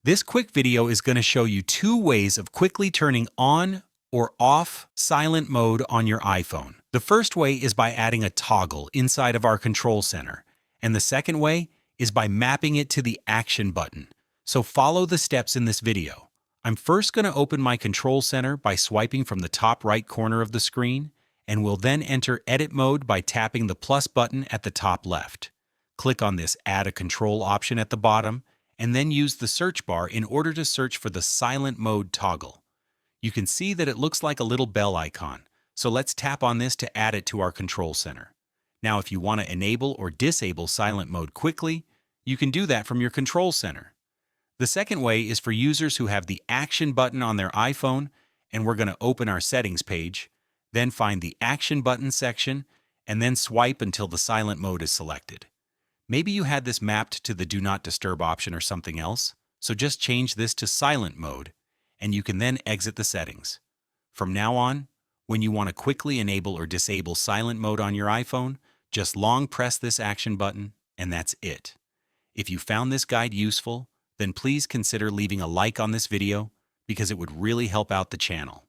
This quick video is going to show you two ways of quickly turning on or off silent mode on your iPhone. The first way is by adding a toggle inside of our control center, and the second way is by mapping it to the action button. So follow the steps in this video. I'm first going to open my control center by swiping from the top right corner of the screen, and will then enter edit mode by tapping the plus button at the top left. Click on this Add a Control option at the bottom, and then use the search bar in order to search for the silent mode toggle. You can see that it looks like a little bell icon, so let's tap on this to add it to our control center. Now, if you want to enable or disable silent mode quickly, you can do that from your control center. The second way is for users who have the action button on their iPhone, and we're going to open our settings page, then find the action button section, and then swipe until the silent mode is selected. Maybe you had this mapped to the Do Not Disturb option or something else, so just change this to silent mode, and you can then exit the settings. From now on, when you want to quickly enable or disable silent mode on your iPhone, just long press this action button, and that's it. If you found this guide useful, then please consider leaving a like on this video because it would really help out the channel.